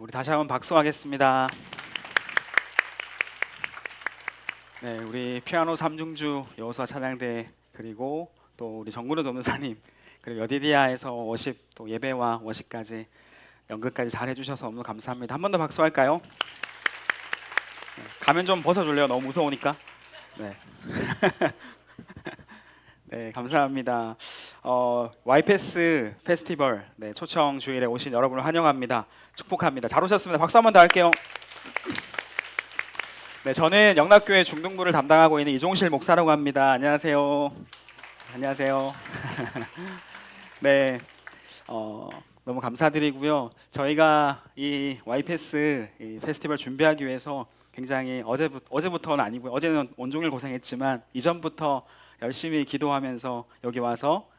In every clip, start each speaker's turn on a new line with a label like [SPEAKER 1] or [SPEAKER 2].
[SPEAKER 1] 우리 다시 한번 박수하겠습니다. 네, 우리 피아노 삼중주 여호수아 찬양대 그리고 또 우리 정근우 도무사님 그리고 여디디아에서 워십 또 예배와 워십까지 연극까지 잘 해주셔서 너무 감사합니다. 한 번 더 박수할까요? 네, 가면 좀 벗어줄래요? 너무 무서우니까. 네. 네, 감사합니다. YPS 페스티벌 초청 주일에 오신 여러분을 환영합니다. 축복합니다. 잘 오셨습니다. 박수 한 번 더 할게요. 네, 저는 영락교회 중등부를 담당하고 있는 이종실 목사라고 합니다. 안녕하세요. 안녕하세요. 네, 너무 감사드리고요. 저희가 이 YPS 이 페스티벌 준비하기 위해서 굉장히 어제부터는 아니고요. 어제는 온종일 고생했지만 이전부터 열심히 기도하면서 여기 와서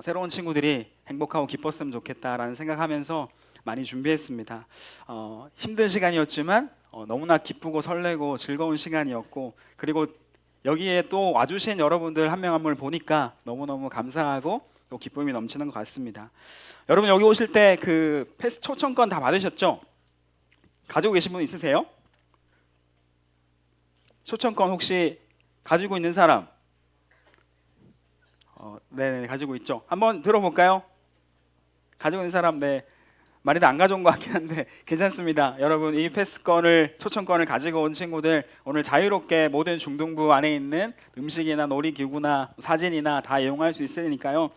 [SPEAKER 1] 새로운 친구들이 행복하고 기뻤으면 좋겠다라는 생각하면서 많이 준비했습니다. 힘든 시간이었지만 너무나 기쁘고 설레고 즐거운 시간이었고, 그리고 여기에 또 와주신 여러분들 한 명 한 분을 보니까 너무너무 감사하고 또 기쁨이 넘치는 것 같습니다. 여러분 여기 오실 때 그 패스 초청권 다 받으셨죠? 가지고 계신 분 있으세요? 초청권 혹시 가지고 있는 사람? 네, 가지고 있죠. 한번 들어볼까요? 가지고 있는 사람, 네. 많이도 안 가져온 것 같긴 한데 괜찮습니다. 여러분 이 패스권을 초청권을 가지고 온 친구들 오늘 자유롭게 모든 중등부 안에 있는 음식이나 놀이기구나 사진이나 다 이용할 수 있으니까요.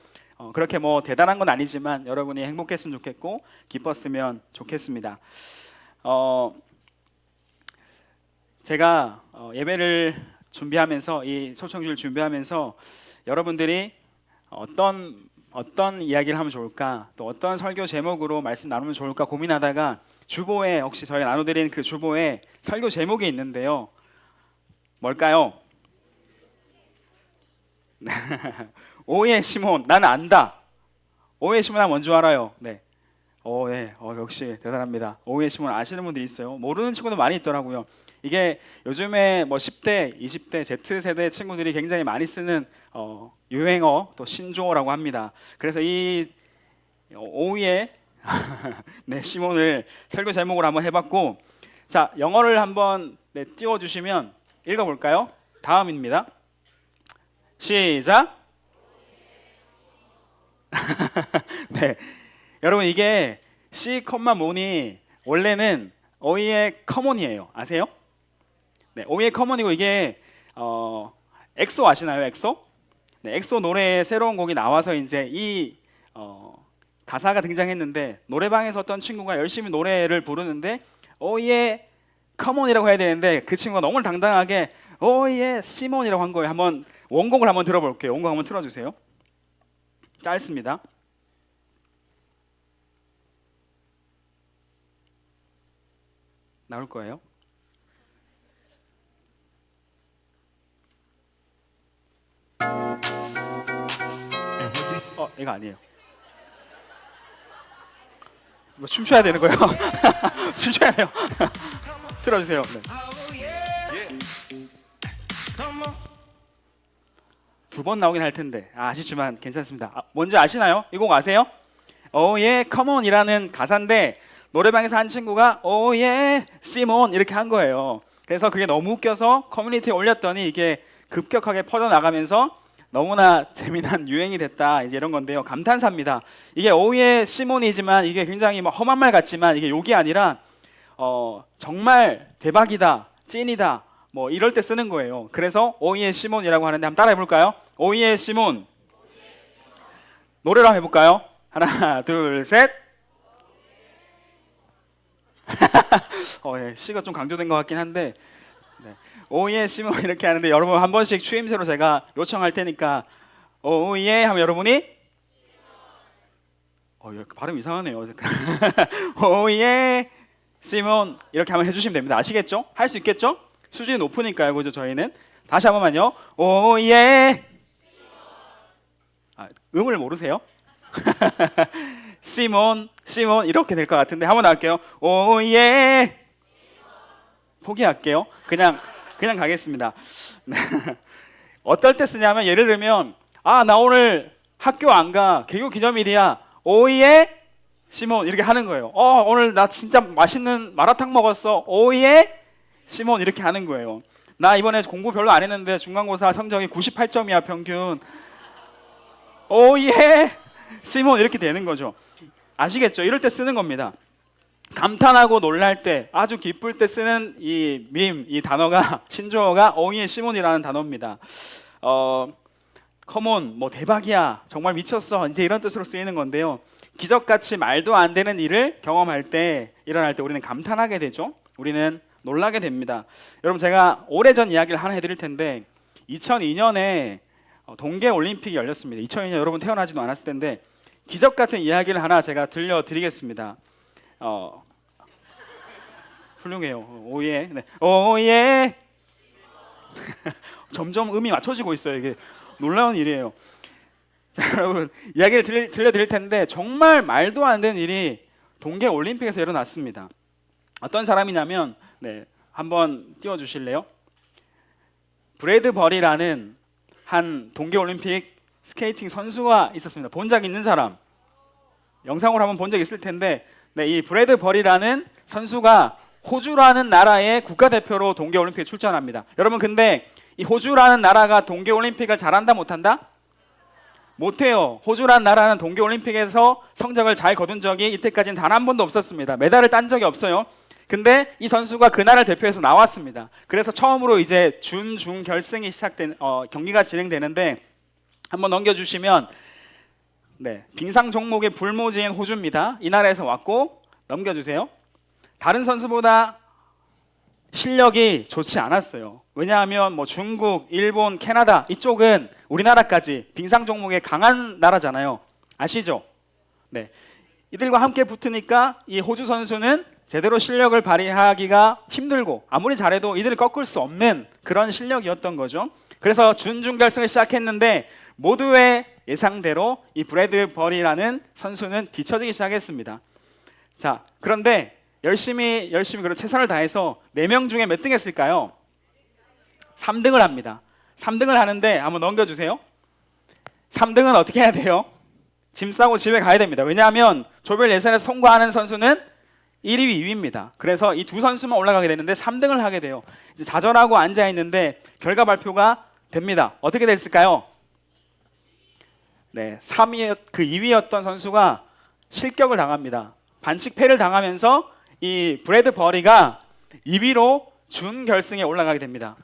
[SPEAKER 1] 그렇게 뭐 대단한 건 아니지만 여러분이 행복했으면 좋겠고 기뻤으면 좋겠습니다. 제가 예배를 준비하면서 이 초청주를 준비하면서 여러분들이 어떤 이야기를 하면 좋을까, 또 어떤 설교 제목으로 말씀 나누면 좋을까 고민하다가 주보에 혹시 저희 나눠드린 그 주보에 설교 제목이 있는데요. 뭘까요? 오예 시몬, 나는 안다. 오예 시몬 하면 뭔지 알아요? 네. 네. 역시 대단합니다. 오예 시몬 아시는 분들이 있어요. 모르는 친구도 많이 있더라고요. 이게 요즘에 뭐 10대, 20대, Z세대 친구들이 굉장히 많이 쓰는 유행어 또 신조어라고 합니다. 그래서 이 오이의 네, 시몬을 설교 제목으로 한번 해봤고, 자 영어를 한번 띄워주시면 읽어볼까요? 다음입니다. 시작. 네, 여러분 이게 C, 모니 원래는 오이의 커먼이에요. 아세요? 네, 오이의 커먼이고 이게 엑소 아시나요? 엑소? 네, 엑소 노래에 새로운 곡이 나와서 이제 이 가사가 등장했는데 노래방에서 어떤 친구가 열심히 노래를 부르는데 오이의 커먼이라고 해야 되는데 그 친구가 너무 당당하게 오이의 시몬이라고 한 거예요. 한번 원곡을 한번 들어볼게요. 원곡 한번 틀어주세요. 짧습니다. 나올 거예요. 이거 아니에요. 뭐 춤춰야 되는 거예요? 춤춰야 돼요. 틀어주세요. 네. 두 번 나오긴 할 텐데 아쉽지만 괜찮습니다. 뭔지 아시나요? 이 곡 아세요? 오예 컴온이라는 가사인데 노래방에서 한 친구가 오예 시몬 이렇게 한 거예요. 그래서 그게 너무 웃겨서 커뮤니티에 올렸더니 이게 급격하게 퍼져나가면서 너무나 재미난 유행이 됐다, 이제 이런 건데요. 감탄사입니다. 이게 오예 시몬이지만 이게 굉장히 뭐 험한 말 같지만 이게 욕이 아니라 정말 대박이다, 찐이다 뭐 이럴 때 쓰는 거예요. 그래서 오예 시몬이라고 하는데 한번 따라해 볼까요? 오예 시몬. 노래로 한번 해볼까요? 하나 둘 셋. C가 좀 강조된 것 같긴 한데 네. 오예 시몬 이렇게 하는데 여러분 한 번씩 추임새로 제가 요청할 테니까 오예 하면 여러분이 발음 이상하네요. 오예 시몬 이렇게 한번 해주시면 됩니다. 아시겠죠? 할 수 있겠죠? 수준이 높으니까요. 그죠? 저희는 다시 한 번만요. 오예. 음을 모르세요? 시몬 이렇게 될 것 같은데 한번 할게요. 오예. 포기할게요. 그냥 가겠습니다. 어떨 때 쓰냐면 예를 들면 나 오늘 학교 안 가. 개교 기념일이야. 오예 시몬 이렇게 하는 거예요. 오늘 나 진짜 맛있는 마라탕 먹었어. 오예 시몬 이렇게 하는 거예요. 나 이번에 공부 별로 안 했는데 중간고사 성적이 98점이야 평균. 오예 시몬 이렇게 되는 거죠. 아시겠죠? 이럴 때 쓰는 겁니다. 감탄하고 놀랄 때, 아주 기쁠 때 쓰는 이 밈, 이 단어가 신조어가 오예 시몬이라는 단어입니다. 컴온, 뭐 대박이야, 정말 미쳤어, 이제 이런 뜻으로 쓰이는 건데요. 기적같이 말도 안 되는 일을 경험할 때, 일어날 때 우리는 감탄하게 되죠. 우리는 놀라게 됩니다. 여러분, 제가 오래전 이야기를 하나 해드릴 텐데 2002년에 동계올림픽이 열렸습니다. 2002년 여러분 태어나지도 않았을 텐데 기적 같은 이야기를 하나 제가 들려드리겠습니다. 훌륭해요. 오예. 네. 오예. 점점 음이 맞춰지고 있어요. 이게 놀라운 일이에요. 자, 여러분 이야기를 들려드릴 텐데 정말 말도 안 되는 일이 동계올림픽에서 일어났습니다. 어떤 사람이냐면 한번 띄워주실래요? 브래드 버리라는 한 동계올림픽 스케이팅 선수가 있었습니다. 본 적 있는 사람? 영상으로 한번 본 적 있을 텐데 이 브래드 버리라는 선수가 호주라는 나라의 국가대표로 동계올림픽에 출전합니다. 여러분 근데 이 호주라는 나라가 동계올림픽을 잘한다 못한다? 못해요. 호주라는 나라는 동계올림픽에서 성적을 잘 거둔 적이 이때까지는 단 한 번도 없었습니다. 메달을 딴 적이 없어요. 근데 이 선수가 그 나라를 대표해서 나왔습니다. 그래서 처음으로 이제 중 결승이 시작된 경기가 진행되는데 한번 넘겨주시면 빙상 종목의 불모지인 호주입니다. 이 나라에서 왔고 넘겨주세요. 다른 선수보다 실력이 좋지 않았어요. 왜냐하면 뭐 중국, 일본, 캐나다 이쪽은 우리나라까지 빙상 종목에 강한 나라잖아요. 아시죠? 이들과 함께 붙으니까 이 호주 선수는 제대로 실력을 발휘하기가 힘들고 아무리 잘해도 이들을 꺾을 수 없는 그런 실력이었던 거죠. 그래서 준중결승을 시작했는데 모두의 예상대로 이 브래드 버리라는 선수는 뒤처지기 시작했습니다. 자, 그런데 열심히 그리고 최선을 다해서 4명 중에 몇 등 했을까요? 3등을 합니다. 3등을 하는데 한번 넘겨주세요. 3등은 어떻게 해야 돼요? 짐 싸고 집에 가야 됩니다. 왜냐하면 조별 예선에서 통과하는 선수는 1위, 2위입니다. 그래서 이 두 선수만 올라가게 되는데 3등을 하게 돼요. 이제 좌절하고 앉아 있는데 결과 발표가 됩니다. 어떻게 됐을까요? 3위, 그 2위였던 선수가 실격을 당합니다. 반칙패를 당하면서 이 브래드 버리가 2위로 준결승에 올라가게 됩니다.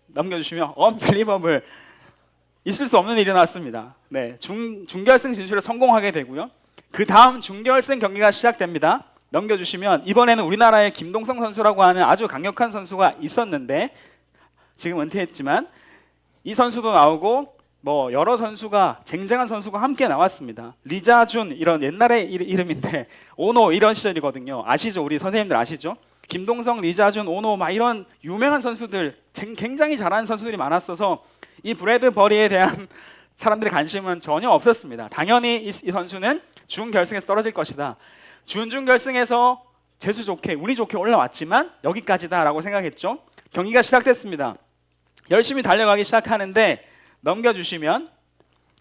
[SPEAKER 1] 넘겨주시면 unbelievable, 있을 수 없는 일이 나왔습니다. 준결승 진출에 성공하게 되고요. 그 다음 준결승 경기가 시작됩니다. 넘겨주시면 이번에는 우리나라의 김동성 선수라고 하는 아주 강력한 선수가 있었는데 지금 은퇴했지만 이 선수도 나오고 뭐 여러 선수가 쟁쟁한 선수가 함께 나왔습니다. 리자준 이런 옛날의 이름인데 오노 이런 시절이거든요. 아시죠? 우리 선생님들 아시죠? 김동성, 리자준, 오노 막 이런 유명한 선수들, 굉장히 잘하는 선수들이 많았어서 이 브래드 버리에 대한 사람들의 관심은 전혀 없었습니다. 당연히 이 선수는 준결승에서 떨어질 것이다. 준결승에서 재수 좋게 운이 좋게 올라왔지만 여기까지다라고 생각했죠. 경기가 시작됐습니다. 열심히 달려가기 시작하는데 넘겨주시면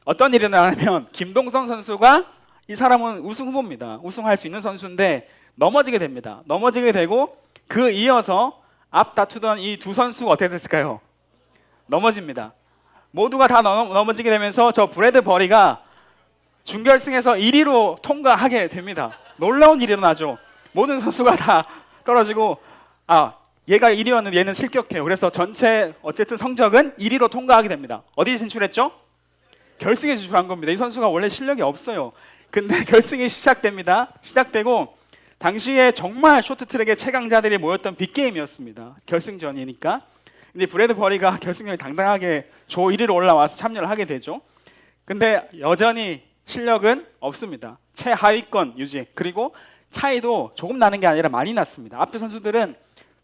[SPEAKER 1] 어떤 일이 일어나냐면 김동성 선수가, 이 사람은 우승 후보입니다. 우승할 수 있는 선수인데 넘어지게 됩니다. 넘어지게 되고 그 이어서 앞 다투던 이 두 선수가 어떻게 됐을까요? 넘어집니다. 모두가 다 넘어지게 되면서 저 브래드 버리가 준결승에서 1위로 통과하게 됩니다. 놀라운 일이 일어나죠. 모든 선수가 다 떨어지고 얘가 1위였는데 얘는 실격해요. 그래서 전체 어쨌든 성적은 1위로 통과하게 됩니다. 어디 진출했죠? 결승에 진출한 겁니다. 이 선수가 원래 실력이 없어요. 근데 결승이 시작됩니다. 시작되고 당시에 정말 쇼트트랙의 최강자들이 모였던 빅게임이었습니다. 결승전이니까. 근데 브래드 버리가 결승전에 당당하게 조 1위로 올라와서 참여를 하게 되죠. 근데 여전히 실력은 없습니다. 최하위권 유지. 그리고 차이도 조금 나는 게 아니라 많이 났습니다. 앞에 선수들은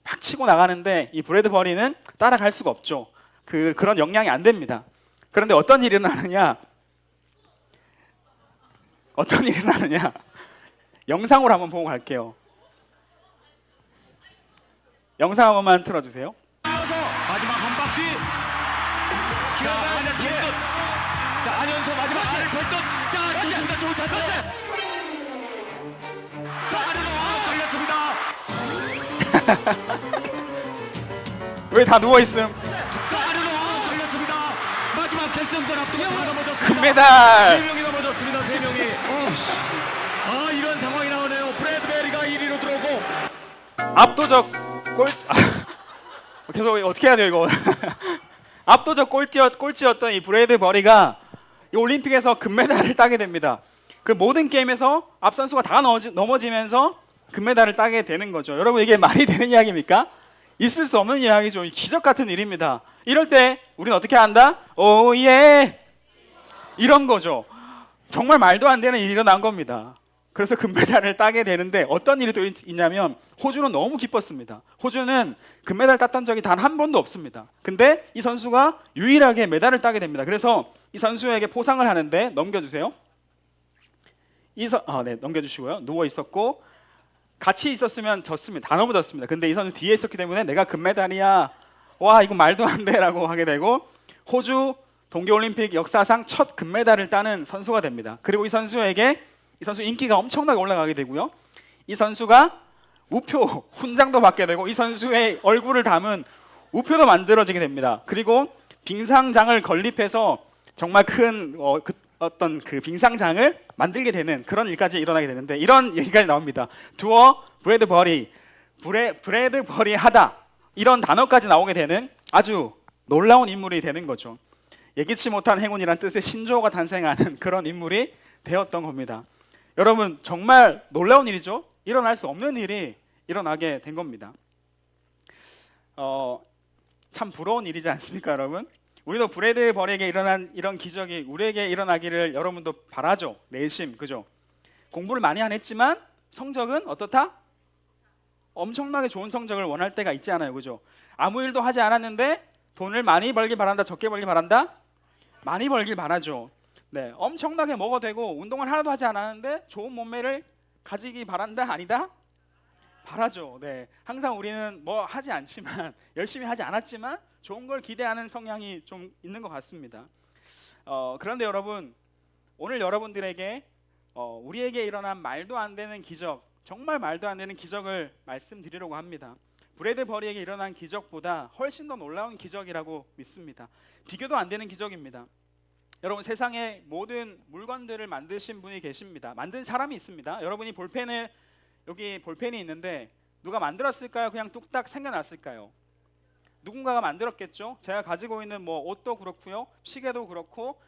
[SPEAKER 1] 막 치고 나가는데 이 브래드 버리는 따라갈 수가 없죠. 그런 역량이 안 됩니다. 그런데 어떤 일이 일어나느냐? 영상으로 한번 보고 갈게요. 영상 한 번만 틀어주세요.
[SPEAKER 2] 마지막 한 바퀴. 자, 안현수 마지막 발끝. 자, 좋습니다. 좋은 잘 떴어요.
[SPEAKER 1] 왜 다 누워 있음?
[SPEAKER 2] 자, 아래로 걸렸습니다. 마지막 결승선 앞두고 다 넘어졌습니다.
[SPEAKER 1] 금메달.
[SPEAKER 2] 3명이 넘어졌습니다. 3명이. 이런 상황이 나오네요. 브래드베리가 1위로 들어오고
[SPEAKER 1] 압도적 계속 어떻게 해야 돼요 이거? 압도적 꼴찌였던 이 브래드 버리가 이 올림픽에서 금메달을 따게 됩니다. 그 모든 게임에서 앞 선수가 다 넘어지면서 금메달을 따게 되는 거죠. 여러분 이게 말이 되는 이야기입니까? 있을 수 없는 이야기죠. 기적 같은 일입니다. 이럴 때 우리는 어떻게 한다? 오예 이런 거죠. 정말 말도 안 되는 일이 일어난 겁니다. 그래서 금메달을 따게 되는데 어떤 일이 또 있냐면 호주는 너무 기뻤습니다. 호주는 금메달 땄던 적이 단 한 번도 없습니다. 근데 이 선수가 유일하게 메달을 따게 됩니다. 그래서 이 선수에게 포상을 하는데 넘겨주세요. 네, 넘겨주시고요. 누워 있었고 같이 있었으면 졌습니다. 다 넘어졌습니다. 근데 이 선수 뒤에 있었기 때문에 내가 금메달이야. 와 이거 말도 안 돼라고 하게 되고 호주 동계올림픽 역사상 첫 금메달을 따는 선수가 됩니다. 그리고 이 선수 인기가 엄청나게 올라가게 되고요. 이 선수가 우표 훈장도 받게 되고 이 선수의 얼굴을 담은 우표도 만들어지게 됩니다. 그리고 빙상장을 건립해서 정말 큰 어떤 그 빙상장을 만들게 되는 그런 일까지 일어나게 되는데 이런 얘기가 나옵니다. 두어 브래드 버리 하다 이런 단어까지 나오게 되는 아주 놀라운 인물이 되는 거죠. 예기치 못한 행운이란 뜻의 신조어가 탄생하는 그런 인물이 되었던 겁니다. 여러분 정말 놀라운 일이죠. 일어날 수 없는 일이 일어나게 된 겁니다. 참 부러운 일이지 않습니까, 여러분? 우리도 브래드 버리에게 일어난 이런 기적이 우리에게 일어나기를 여러분도 바라죠. 내심 그죠? 공부를 많이 안 했지만 성적은 어떻다? 엄청나게 좋은 성적을 원할 때가 있지 않아요, 그죠? 아무 일도 하지 않았는데 돈을 많이 벌길 바란다, 적게 벌길 바란다? 많이 벌길 바라죠. 네, 엄청나게 먹어도 되고 운동을 하나도 하지 않았는데 좋은 몸매를 가지기 바란다? 아니다? 바라죠. 네, 항상 우리는 뭐 하지 않지만 열심히 하지 않았지만 좋은 걸 기대하는 성향이 좀 있는 것 같습니다. 그런데 여러분 오늘 여러분들에게 우리에게 일어난 말도 안 되는 기적, 정말 말도 안 되는 기적을 말씀드리려고 합니다. 브래드 버리에게 일어난 기적보다 훨씬 더 놀라운 기적이라고 믿습니다. 비교도 안 되는 기적입니다. 여러분 세상에 모든 물건들을 만드신 분이 계십니다. 만든 사람이 있습니다. 여러분이 여기 볼펜이 있는데 누가 만들었을까요? 그냥 뚝딱 생겨났을까요? 누군가가 만들었겠죠. 제가 가지고 있는 뭐 옷도 그렇고요, 시계도 그렇고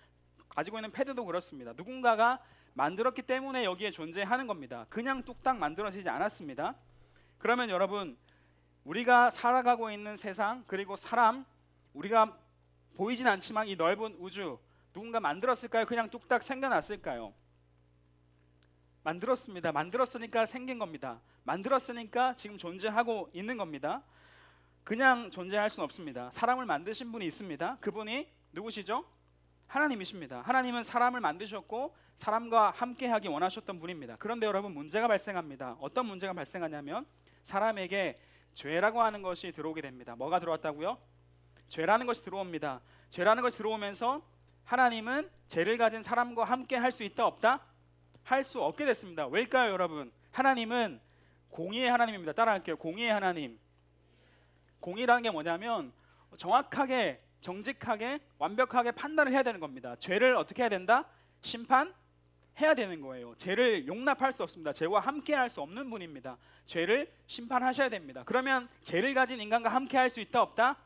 [SPEAKER 1] 가지고 있는 패드도 그렇습니다. 누군가가 만들었기 때문에 여기에 존재하는 겁니다. 그냥 뚝딱 만들어지지 않았습니다. 그러면 여러분 우리가 살아가고 있는 세상 그리고 사람, 우리가 보이진 않지만 이 넓은 우주 누군가 만들었을까요? 그냥 뚝딱 생겨났을까요? 만들었습니다. 만들었으니까 생긴 겁니다. 만들었으니까 지금 존재하고 있는 겁니다. 그냥 존재할 수는 없습니다. 사람을 만드신 분이 있습니다. 그분이 누구시죠? 하나님이십니다. 하나님은 사람을 만드셨고 사람과 함께하기 원하셨던 분입니다. 그런데 여러분 문제가 발생합니다. 어떤 문제가 발생하냐면 사람에게 죄라고 하는 것이 들어오게 됩니다. 뭐가 들어왔다고요? 죄라는 것이 들어옵니다. 죄라는 것이 들어오면서 하나님은 죄를 가진 사람과 함께 할 수 있다 없다? 할 수 없게 됐습니다. 왜일까요, 여러분? 하나님은 공의의 하나님입니다. 따라할게요. 공의의 하나님. 공의라는 게 뭐냐면 정확하게, 정직하게, 완벽하게 판단을 해야 되는 겁니다. 죄를 어떻게 해야 된다? 심판해야 되는 거예요. 죄를 용납할 수 없습니다. 죄와 함께 할 수 없는 분입니다. 죄를 심판하셔야 됩니다. 그러면 죄를 가진 인간과 함께 할 수 있다 없다?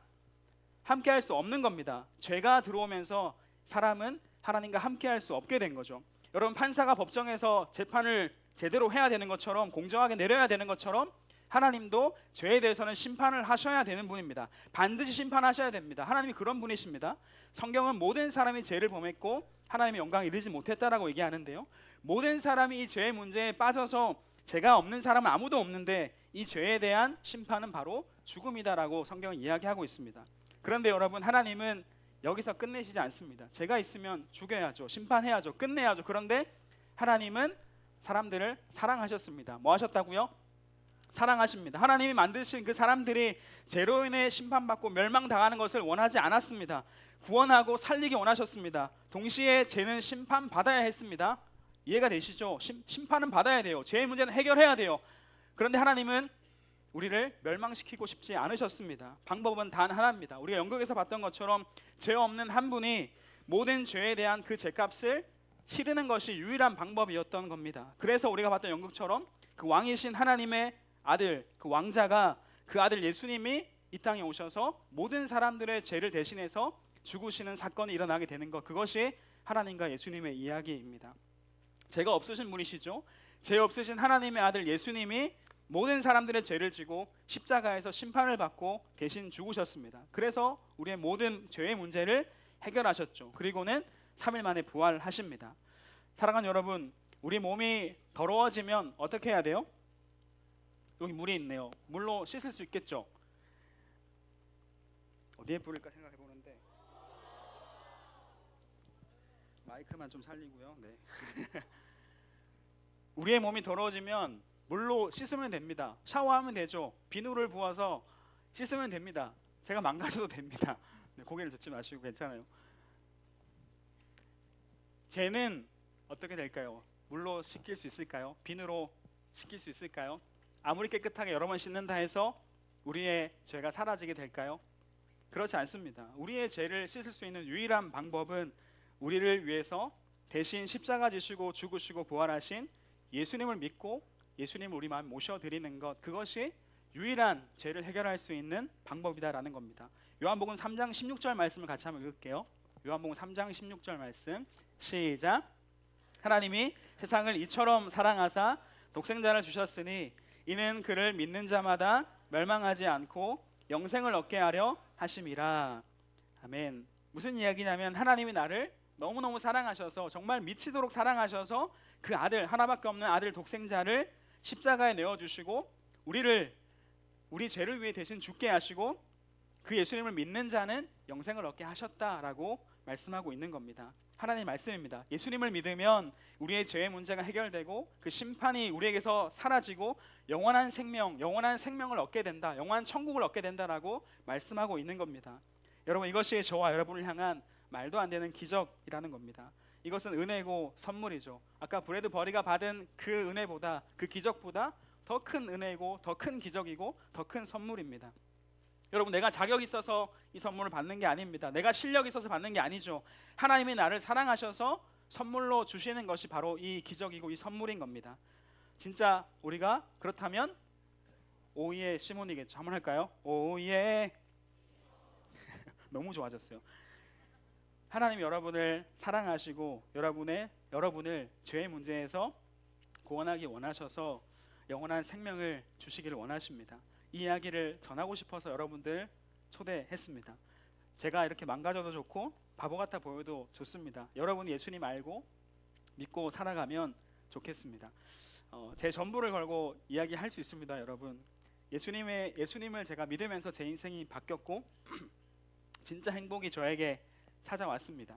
[SPEAKER 1] 함께 할 수 없는 겁니다. 죄가 들어오면서 사람은 하나님과 함께 할 수 없게 된 거죠. 여러분 판사가 법정에서 재판을 제대로 해야 되는 것처럼 공정하게 내려야 되는 것처럼 하나님도 죄에 대해서는 심판을 하셔야 되는 분입니다. 반드시 심판하셔야 됩니다. 하나님이 그런 분이십니다. 성경은 모든 사람이 죄를 범했고 하나님의 영광에 이르지 못했다라고 얘기하는데요. 모든 사람이 이 죄의 문제에 빠져서 죄가 없는 사람은 아무도 없는데 이 죄에 대한 심판은 바로 죽음이다라고 성경은 이야기하고 있습니다. 그런데 여러분 하나님은 여기서 끝내시지 않습니다. 죄가 있으면 죽여야죠. 심판해야죠. 끝내야죠. 그런데 하나님은 사람들을 사랑하셨습니다. 뭐 하셨다고요? 사랑하십니다. 하나님이 만드신 그 사람들이 죄로 인해 심판받고 멸망당하는 것을 원하지 않았습니다. 구원하고 살리기 원하셨습니다. 동시에 죄는 심판받아야 했습니다. 이해가 되시죠? 심판은 받아야 돼요. 죄의 문제는 해결해야 돼요. 그런데 하나님은 우리를 멸망시키고 싶지 않으셨습니다. 방법은 단 하나입니다. 우리가 연극에서 봤던 것처럼 죄 없는 한 분이 모든 죄에 대한 그 죄값을 치르는 것이 유일한 방법이었던 겁니다. 그래서 우리가 봤던 연극처럼 그 왕이신 하나님의 아들, 그 왕자가 그 아들 예수님이 이 땅에 오셔서 모든 사람들의 죄를 대신해서 죽으시는 사건이 일어나게 되는 것, 그것이 하나님과 예수님의 이야기입니다. 죄가 없으신 분이시죠. 죄 없으신 하나님의 아들 예수님이 모든 사람들의 죄를 지고 십자가에서 심판을 받고 대신 죽으셨습니다. 그래서 우리의 모든 죄의 문제를 해결하셨죠. 그리고는 3일 만에 부활하십니다. 사랑하는 여러분, 우리 몸이 더러워지면 어떻게 해야 돼요? 여기 물이 있네요. 물로 씻을 수 있겠죠? 어디에 뿌릴까 생각해 보는데 마이크만 좀 살리고요. 네. 우리의 몸이 더러워지면 물로 씻으면 됩니다. 샤워하면 되죠. 비누를 부어서 씻으면 됩니다. 제가 망가져도 됩니다. 네, 고개를 젓지 마시고 괜찮아요. 죄는 어떻게 될까요? 물로 씻길 수 있을까요? 비누로 씻길 수 있을까요? 아무리 깨끗하게 여러 번 씻는다 해서 우리의 죄가 사라지게 될까요? 그렇지 않습니다. 우리의 죄를 씻을 수 있는 유일한 방법은 우리를 위해서 대신 십자가 지시고 죽으시고 부활하신 예수님을 믿고 예수님을 우리 마음에 모셔드리는 것, 그것이 유일한 죄를 해결할 수 있는 방법이다라는 겁니다. 요한복음 3장 16절 말씀을 같이 한번 읽을게요. 요한복음 3장 16절 말씀 시작. 하나님이 세상을 이처럼 사랑하사 독생자를 주셨으니 이는 그를 믿는 자마다 멸망하지 않고 영생을 얻게 하려 하심이라. 아멘. 무슨 이야기냐면 하나님이 나를 너무너무 사랑하셔서 정말 미치도록 사랑하셔서 그 아들, 하나밖에 없는 아들 독생자를 십자가에 내어주시고 우리 죄를 위해 대신 죽게 하시고 그 예수님을 믿는 자는 영생을 얻게 하셨다라고 말씀하고 있는 겁니다. 하나님의 말씀입니다. 예수님을 믿으면 우리의 죄의 문제가 해결되고 그 심판이 우리에게서 사라지고 영원한 생명을 얻게 된다, 영원한 천국을 얻게 된다라고 말씀하고 있는 겁니다. 여러분, 이것이 저와 여러분을 향한 말도 안 되는 기적이라는 겁니다. 이것은 은혜고 선물이죠. 아까 브래드 버리가 받은 그 은혜보다, 그 기적보다 더 큰 은혜이고 더 큰 기적이고 더 큰 선물입니다. 여러분, 내가 자격이 있어서 이 선물을 받는 게 아닙니다. 내가 실력이 있어서 받는 게 아니죠. 하나님이 나를 사랑하셔서 선물로 주시는 것이 바로 이 기적이고 이 선물인 겁니다. 진짜 우리가 그렇다면 오예 시몬이겠죠. 한번 할까요? 오예. 너무 좋아졌어요. 하나님이 여러분을 사랑하시고 여러분을 죄의 문제에서 구원하기 원하셔서 영원한 생명을 주시기를 원하십니다. 이 이야기를 전하고 싶어서 여러분들 초대했습니다. 제가 이렇게 망가져도 좋고 바보 같아 보여도 좋습니다. 여러분이 예수님 알고 믿고 살아가면 좋겠습니다. 제 전부를 걸고 이야기할 수 있습니다. 여러분, 예수님을 제가 믿으면서 제 인생이 바뀌었고 진짜 행복이 저에게 찾아왔습니다.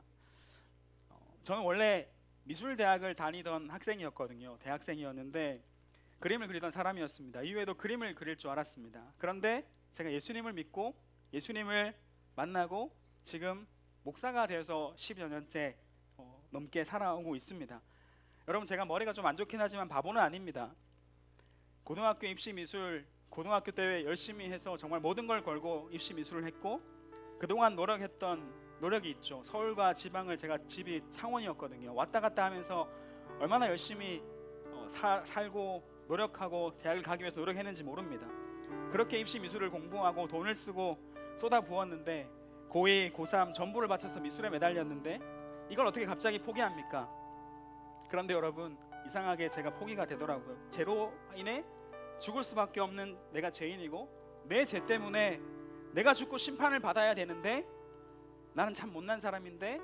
[SPEAKER 1] 저는 원래 미술대학을 다니던 학생이었거든요. 대학생이었는데 그림을 그리던 사람이었습니다. 이후에도 그림을 그릴 줄 알았습니다. 그런데 제가 예수님을 믿고 예수님을 만나고 지금 목사가 되어서 10여 년째 넘게 살아오고 있습니다. 여러분, 제가 머리가 좀 안 좋긴 하지만 바보는 아닙니다. 고등학교 입시 미술, 고등학교 때 열심히 해서 정말 모든 걸 걸고 입시 미술을 했고 그동안 노력했던 노력이 있죠. 서울과 지방을, 제가 집이 창원이었거든요. 왔다 갔다 하면서 얼마나 열심히 살고 노력하고 대학을 가기 위해서 노력했는지 모릅니다. 그렇게 입시 미술을 공부하고 돈을 쓰고 쏟아 부었는데 고2, 고3 전부를 바쳐서 미술에 매달렸는데 이걸 어떻게 갑자기 포기합니까? 그런데 여러분, 이상하게 제가 포기가 되더라고요. 죄로 인해 죽을 수밖에 없는 내가 죄인이고 내 죄 때문에 내가 죽고 심판을 받아야 되는데 나는 참 못난 사람인데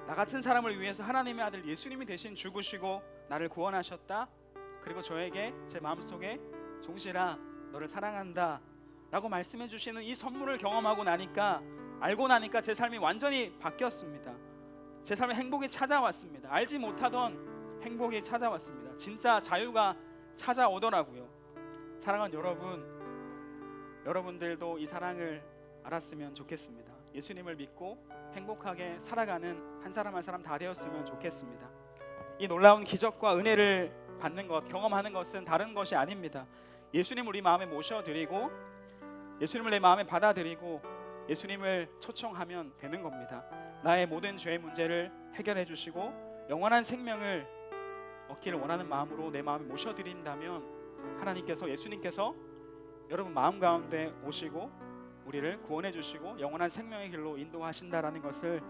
[SPEAKER 1] 나 같은 사람을 위해서 하나님의 아들 예수님이 대신 죽으시고 나를 구원하셨다. 그리고 저에게 제 마음속에 종실아 너를 사랑한다 라고 말씀해 주시는 이 선물을 경험하고 나니까, 알고 나니까 제 삶이 완전히 바뀌었습니다. 제 삶에 행복이 찾아왔습니다. 알지 못하던 행복이 찾아왔습니다. 진짜 자유가 찾아오더라고요. 사랑하는 여러분, 여러분들도 이 사랑을 알았으면 좋겠습니다. 예수님을 믿고 행복하게 살아가는 한 사람 한 사람 다 되었으면 좋겠습니다. 이 놀라운 기적과 은혜를 받는 것, 경험하는 것은 다른 것이 아닙니다. 예수님 우리 마음에 모셔드리고 예수님을 내 마음에 받아들이고 예수님을 초청하면 되는 겁니다. 나의 모든 죄의 문제를 해결해 주시고 영원한 생명을 얻기를 원하는 마음으로 내 마음에 모셔드린다면 하나님께서, 예수님께서 여러분 마음 가운데 오시고 우리를 구원해 주시고 영원한 생명의 길로 인도하신다라는 것을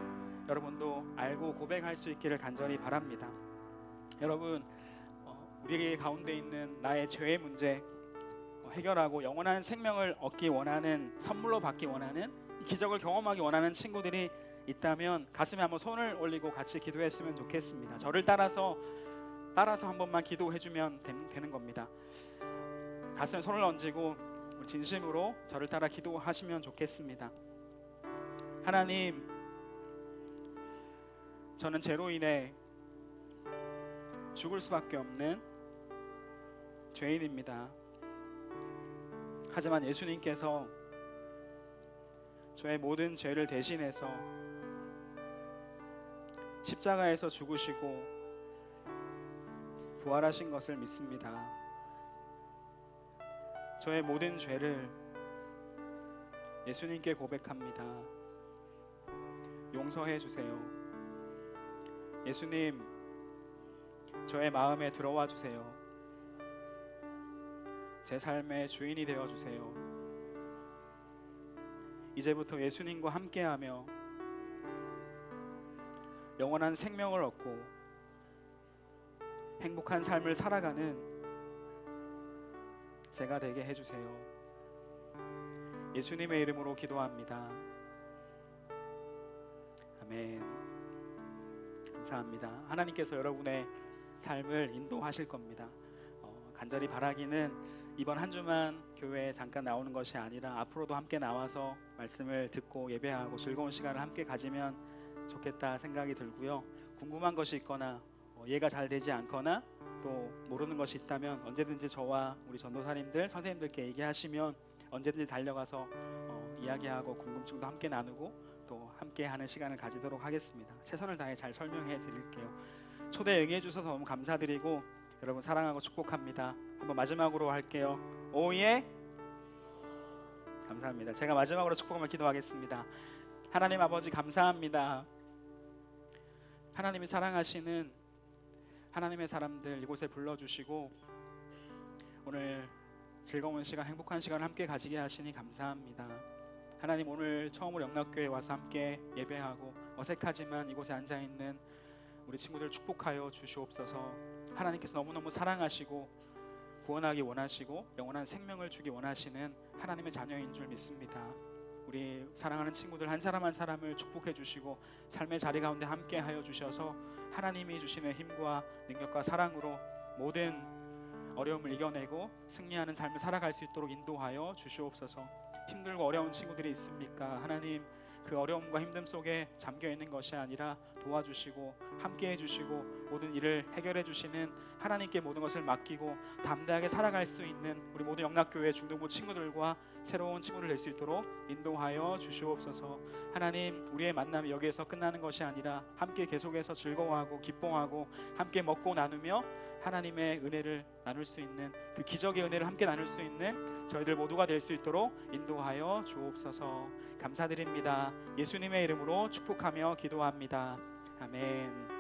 [SPEAKER 1] 여러분도 알고 고백할 수 있기를 간절히 바랍니다. 여러분, 우리 가운데 있는 나의 죄의 문제 해결하고 영원한 생명을 얻기 원하는, 선물로 받기 원하는, 이 기적을 경험하기 원하는 친구들이 있다면 가슴에 한번 손을 올리고 같이 기도했으면 좋겠습니다. 저를 따라서 한 번만 기도해주면 되는 겁니다. 가슴에 손을 얹고 진심으로 저를 따라 기도하시면 좋겠습니다. 하나님, 저는 죄로 인해 죽을 수밖에 없는 죄인입니다. 하지만 예수님께서 저의 모든 죄를 대신해서 십자가에서 죽으시고 부활하신 것을 믿습니다. 저의 모든 죄를 예수님께 고백합니다. 용서해 주세요. 예수님, 저의 마음에 들어와 주세요. 제 삶의 주인이 되어 주세요. 이제부터 예수님과 함께하며 영원한 생명을 얻고 행복한 삶을 살아가는 제가 되게 해주세요. 예수님의 이름으로 기도합니다. 아멘. 감사합니다. 하나님께서 여러분의 삶을 인도하실 겁니다. 간절히 바라기는 이번 한 주만 교회에 잠깐 나오는 것이 아니라 앞으로도 함께 나와서 말씀을 듣고 예배하고 즐거운 시간을 함께 가지면 좋겠다 생각이 들고요. 궁금한 것이 있거나 이해가 잘 되지 않거나 또 모르는 것이 있다면 언제든지 저와 우리 전도사님들, 선생님들께 얘기하시면 언제든지 달려가서 이야기하고 궁금증도 함께 나누고 또 함께하는 시간을 가지도록 하겠습니다. 최선을 다해 잘 설명해 드릴게요. 초대 응해 주셔서 너무 감사드리고 여러분 사랑하고 축복합니다. 한번 마지막으로 할게요. 오예. 감사합니다. 제가 마지막으로 축복을 기도하겠습니다. 하나님 아버지 감사합니다. 하나님이 사랑하시는 하나님의 사람들 이곳에 불러주시고 오늘 즐거운 시간, 행복한 시간을 함께 가지게 하시니 감사합니다. 하나님, 오늘 처음으로 영락교회에 와서 함께 예배하고 어색하지만 이곳에 앉아있는 우리 친구들 축복하여 주시옵소서. 하나님께서 너무너무 사랑하시고 구원하기 원하시고 영원한 생명을 주기 원하시는 하나님의 자녀인 줄 믿습니다. 우리 사랑하는 친구들 한 사람 한 사람을 축복해 주시고 삶의 자리 가운데 함께 하여 주셔서 하나님이 주시는 힘과 능력과 사랑으로 모든 어려움을 이겨내고 승리하는 삶을 살아갈 수 있도록 인도하여 주시옵소서. 힘들고 어려운 친구들이 있습니까? 하나님, 그 어려움과 힘듦 속에 잠겨 있는 것이 아니라 도와주시고 함께해 주시고 모든 일을 해결해 주시는 하나님께 모든 것을 맡기고 담대하게 살아갈 수 있는 우리 모든 영락교회 중등부 친구들과 새로운 친구를 될 수 있도록 인도하여 주시옵소서. 하나님, 우리의 만남이 여기에서 끝나는 것이 아니라 함께 계속해서 즐거워하고 기뻐하고 함께 먹고 나누며 하나님의 은혜를 나눌 수 있는 그 기적의 은혜를 함께 나눌 수 있는 저희들 모두가 될 수 있도록 인도하여 주옵소서. 감사드립니다. 예수님의 이름으로 축복하며 기도합니다. 아멘.